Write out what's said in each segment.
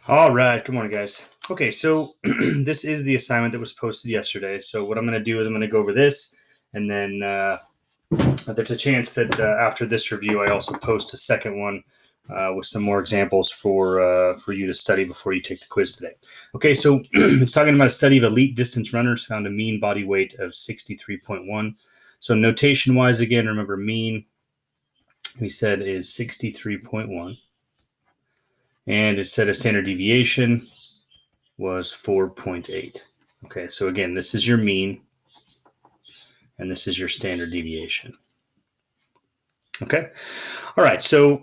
All right. Good morning, guys. Okay, so this is the assignment that was posted yesterday. So what I'm going to do is I'm going to go over this, and then there's a chance that after this review, I also post a second one with some more examples for you to study before you take the quiz today. Okay, so it's talking about a study of elite distance runners found a mean body weight of 63.1. So notation wise, again, remember mean we said is 63.1, and it said a standard deviation was 4.8. Okay, so again, this is your mean, and this is your standard deviation. Okay, all right, so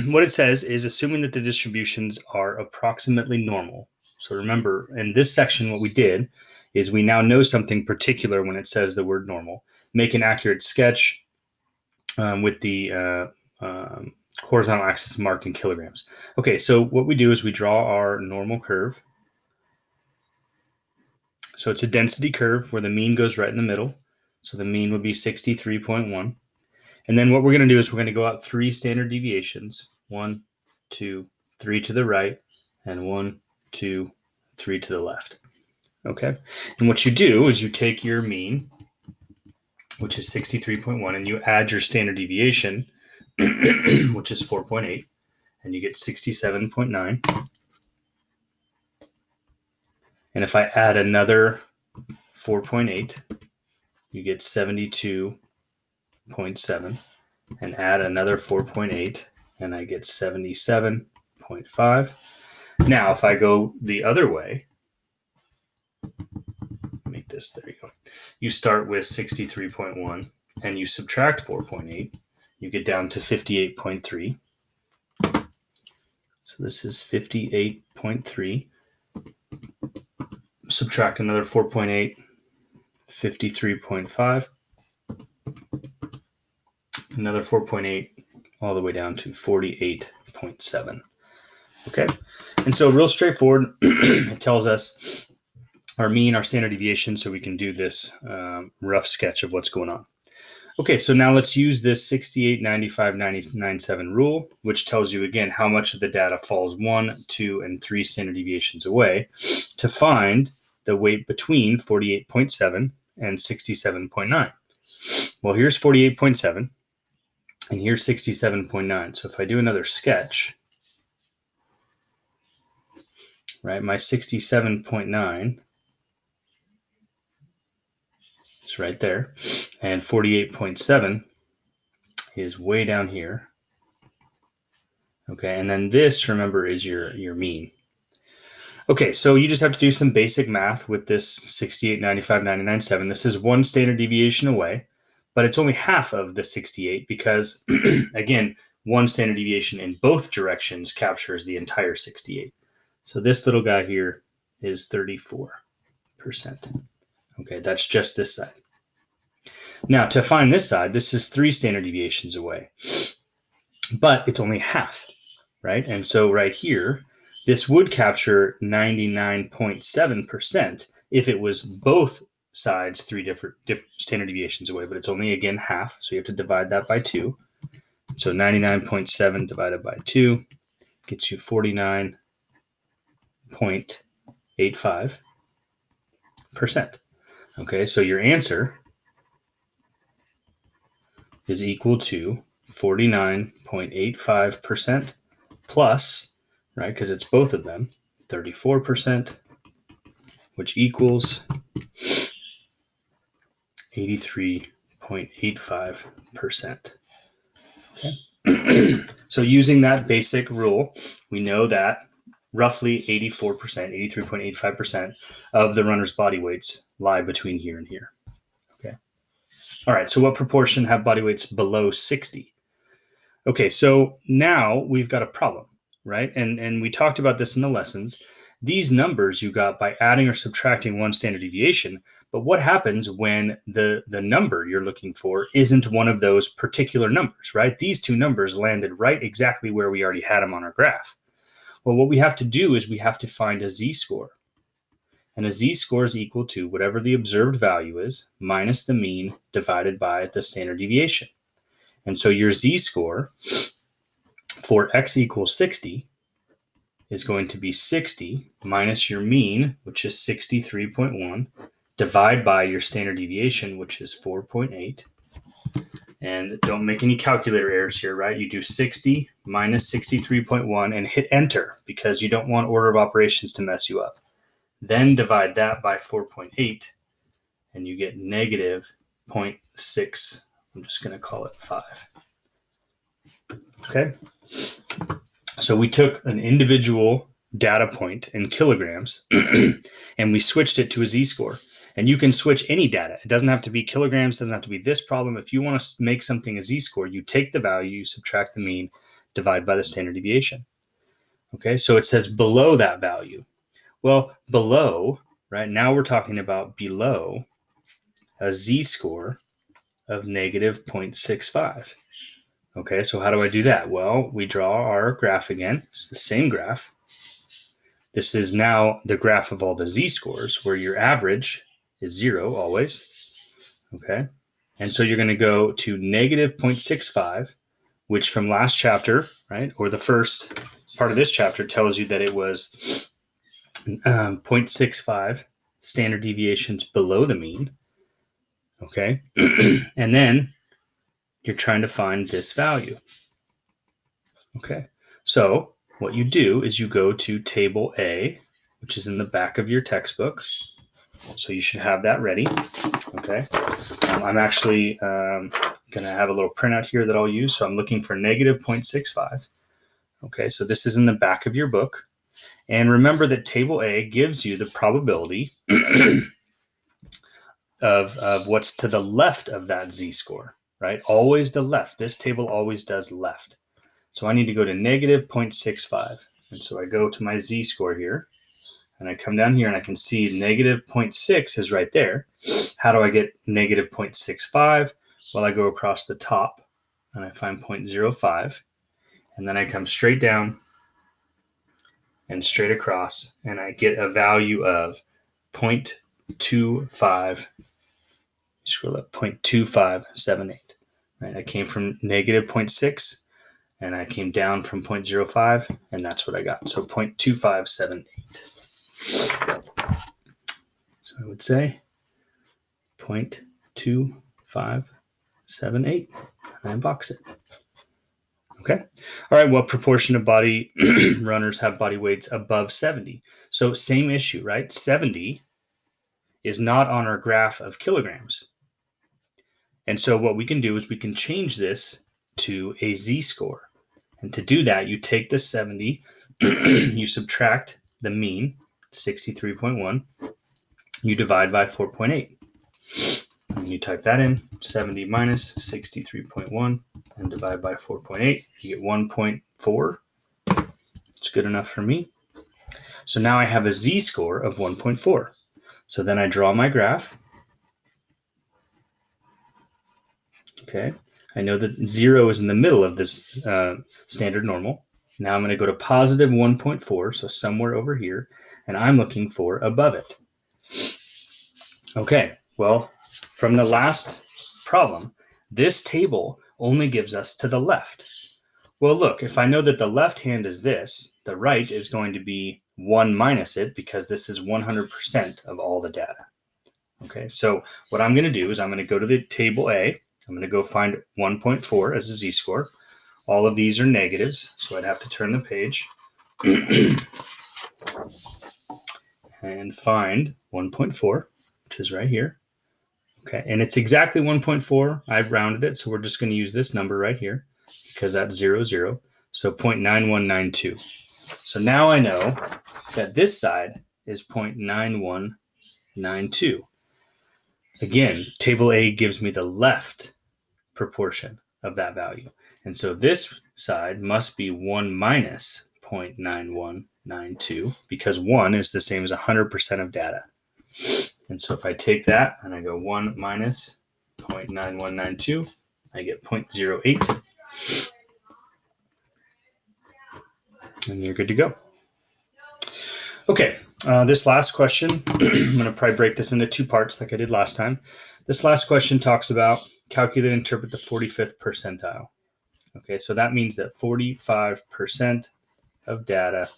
what it says is assuming that the distributions are approximately normal. So remember, in this section, what we did is we now know something particular when it says the word normal. Make an accurate sketch with the horizontal axis marked in kilograms. Okay, so what we do is we draw our normal curve. So it's a density curve where the mean goes right in the middle. So the mean would be 63.1. And then what we're going to do is we're going to go out 3 standard deviations. 1, 2, 3 to the right, and 1, 2, 3 to the left. Okay. And what you do is you take your mean, which is 63.1, and you add your standard deviation, which is 4.8, and you get 67.9. And if I add another 4.8, you get 72.7, and add another 4.8, and I get 77.5. Now, if I go the other way, make this, there you go. You start with 63.1 and you subtract 4.8, you get down to 58.3. So this is 58.3. Subtract another 4.8, 53.5. Another 4.8, all the way down to 48.7. Okay. And so real straightforward, it tells us our mean, our standard deviation, so we can do this rough sketch of what's going on. Okay, so now let's use this 68, 95, 97 rule, which tells you again how much of the data falls 1, 2, and 3 standard deviations away to find the weight between 48.7 and 67.9. Well, here's 48.7 and here's 67.9. So if I do another sketch, right, my 67.9 is right there, and 48.7 is way down here. Okay, and then this, remember, is your mean. Okay, so you just have to do some basic math with this 68, 95, 99, 7. This is 1 standard deviation away, but it's only half of the 68 because, again, 1 standard deviation in both directions captures the entire 68. So this little guy here is 34%. Okay, that's just this side. Now, to find this side, this is 3 standard deviations away, but it's only half, right? And so right here, this would capture 99.7% if it was both sides 3 different standard deviations away, but it's only, again, half, so you have to divide that by 2. So 99.7 divided by 2 gets you 49.85%. Okay, so your answer is equal to 49.85% plus, right, because it's both of them, 34%, which equals 83.85%. Okay. So using that basic rule, we know that roughly 84%, 83.85% of the runner's body weights lie between here and here. Okay. All right, so what proportion have body weights below 60? Okay, so now we've got a problem, right? And we talked about this in the lessons. These numbers you got by adding or subtracting 1 standard deviation, but what happens when the number you're looking for isn't one of those particular numbers, right? These 2 numbers landed right exactly where we already had them on our graph. Well, what we have to do is we have to find a z-score. And a z-score is equal to whatever the observed value is minus the mean divided by the standard deviation. And so your z-score for x equals 60 is going to be 60 minus your mean, which is 63.1, divide by your standard deviation, which is 4.8. And don't make any calculator errors here, right? You do 60 minus 63.1 and hit enter because you don't want order of operations to mess you up. Then divide that by 4.8 and you get negative 0.6. I'm just going to call it 5. Okay. So we took an individual data point in kilograms and we switched it to a z-score. And you can switch any data. It doesn't have to be kilograms, doesn't have to be this problem. If you want to make something a z-score, you take the value, you subtract the mean, divide by the standard deviation. Okay, so it says below that value. Well, below, right, now we're talking about below a z-score of negative 0.65. Okay, so how do I do that? Well, we draw our graph again. It's the same graph. This is now the graph of all the z-scores where your average is 0 always. Okay, and so you're going to go to negative 0.65, which from last chapter, right, or the first part of this chapter tells you that it was 0.65 standard deviations below the mean. Okay, and then you're trying to find this value. Okay, so what you do is you go to table A, which is in the back of your textbook. So you should have that ready. Okay, I'm actually going to have a little printout here that I'll use. So I'm looking for negative 0.65. Okay, so this is in the back of your book. And remember that table A gives you the probability of what's to the left of that z-score, right? Always the left. This table always does left. So I need to go to negative 0.65. And so I go to my z-score here. And I come down here and I can see negative 0.6 is right there. How do I get negative 0.65? Well, I go across the top and I find 0.05. And then I come straight down and straight across and I get a value of 0.25. Scroll up, 0.2578. Right? I came from negative 0.6 and I came down from 0.05 and that's what I got. So 0.2578. So I would say 0.2578 and I box it. Okay. All right. What proportion of body runners have body weights above 70? So same issue, right? 70 is not on our graph of kilograms. And so what we can do is we can change this to a z-score. And to do that, you take the 70, you subtract the mean, 63.1, you divide by 4.8. And you type that in, 70 minus 63.1, and divide by 4.8. You get 1.4. It's good enough for me. So now I have a z-score of 1.4. So then I draw my graph. Okay, I know that 0 is in the middle of this standard normal. Now I'm going to go to positive 1.4, so somewhere over here, and I'm looking for above it. Okay, well, from the last problem, this table only gives us to the left. Well, look, if I know that the left hand is this, the right is going to be 1 minus it because this is 100% of all the data. Okay, so what I'm going to do is I'm going to go to the table A. I'm going to go find 1.4 as a z-score. All of these are negatives, so I'd have to turn the page and find 1.4, which is right here. Okay, and it's exactly 1.4. I've rounded it, so we're just going to use this number right here because that's 0, 0. So 0.9192. So now I know that this side is 0.9192. Again, table A gives me the left proportion of that value. And so this side must be 1 minus 0.9192 because 1 is the same as 100% of data. And so if I take that and I go 1 minus 0.9192, I get 0.08. And you're good to go. Okay, this last question, I'm going to probably break this into 2 parts like I did last time. This last question talks about calculate and interpret the 45th percentile. Okay, so that means that 45% of data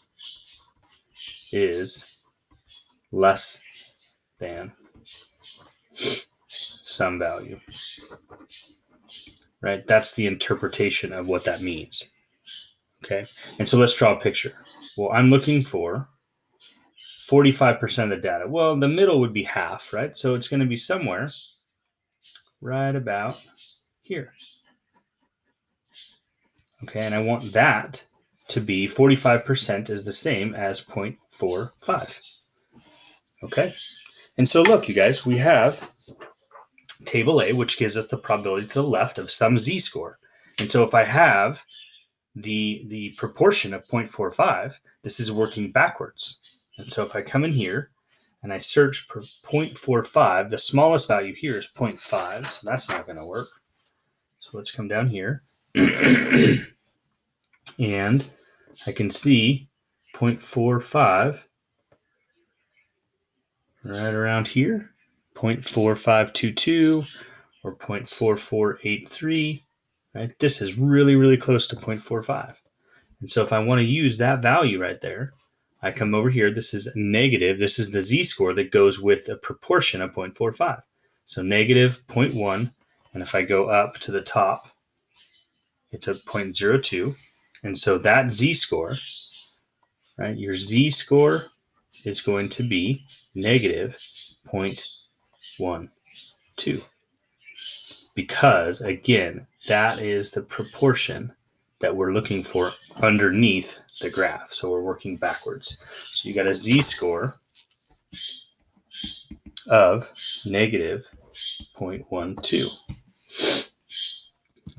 is less than some value, right? That's the interpretation of what that means. Okay. And so let's draw a picture. Well, I'm looking for 45% of the data. Well, the middle would be half, right? So it's going to be somewhere right about here. Okay. And I want that to be 45% is the same as 0.45. Okay. And so look, you guys, we have table A, which gives us the probability to the left of some z-score. And so if I have the proportion of 0.45, this is working backwards. And so if I come in here and I search for 0.45, the smallest value here is 0.5, so that's not going to work. So let's come down here. And I can see 0.45 right around here, 0.4522 or 0.4483. Right? This is really, really close to 0.45. And so if I want to use that value right there, I come over here. This is negative. This is the z-score that goes with a proportion of 0.45. So negative 0.1. And if I go up to the top, it's a 0.02. And so that z-score, right, your z-score is going to be negative 0.12. Because, again, that is the proportion that we're looking for underneath the graph. So we're working backwards. So you got a z-score of negative 0.12.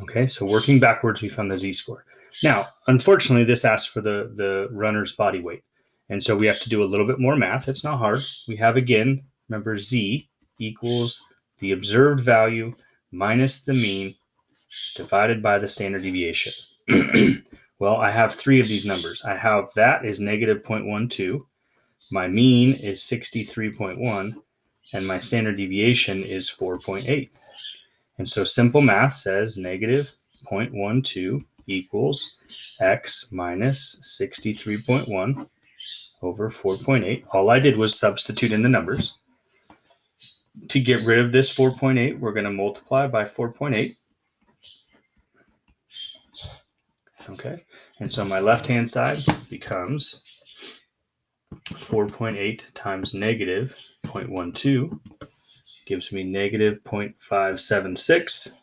Okay, so working backwards, we found the z-score. Now, unfortunately, this asks for the runner's body weight. And so we have to do a little bit more math. It's not hard. We have, again, remember, z equals the observed value minus the mean divided by the standard deviation. Well, I have three of these numbers. I have that is negative 0.12. My mean is 63.1. And my standard deviation is 4.8. And so simple math says negative 0.12 equals x minus 63.1 over 4.8. All I did was substitute in the numbers. To get rid of this 4.8, we're going to multiply by 4.8. Okay, and so my left-hand side becomes 4.8 times negative 0.12 gives me negative 0.576.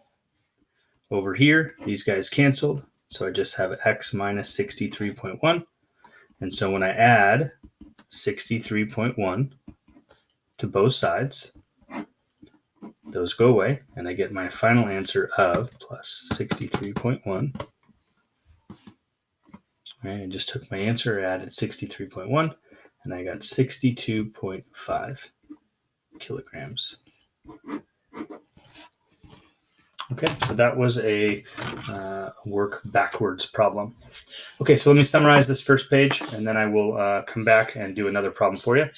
Over here, these guys canceled, so I just have x minus 63.1. And so when I add 63.1 to both sides, those go away, and I get my final answer of plus 63.1. Right, I just took my answer, added 63.1, and I got 62.5 kilograms. Okay, so that was a work backwards problem. Okay, so let me summarize this first page, and then I will come back and do another problem for you.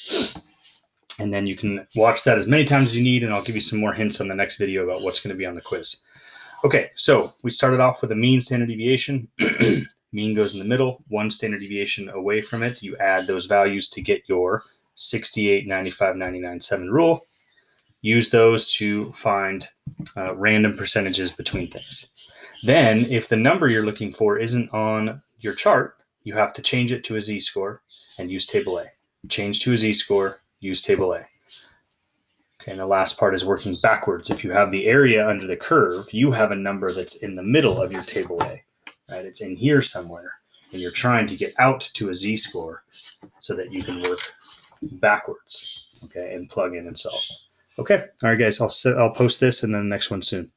And then you can watch that as many times as you need, and I'll give you some more hints on the next video about what's going to be on the quiz. Okay, so we started off with a mean standard deviation. Mean goes in the middle, one standard deviation away from it. You add those values to get your 68, 95, 99, 7 rule. Use those to find random percentages between things. Then, if the number you're looking for isn't on your chart, you have to change it to a z-score and use table A. Change to a z-score, use table A. Okay, and the last part is working backwards. If you have the area under the curve, you have a number that's in the middle of your table A. Right? It's in here somewhere, and you're trying to get out to a z-score so that you can work backwards, okay, and plug in and solve. Okay, all right, guys, I'll post this and then the next one soon.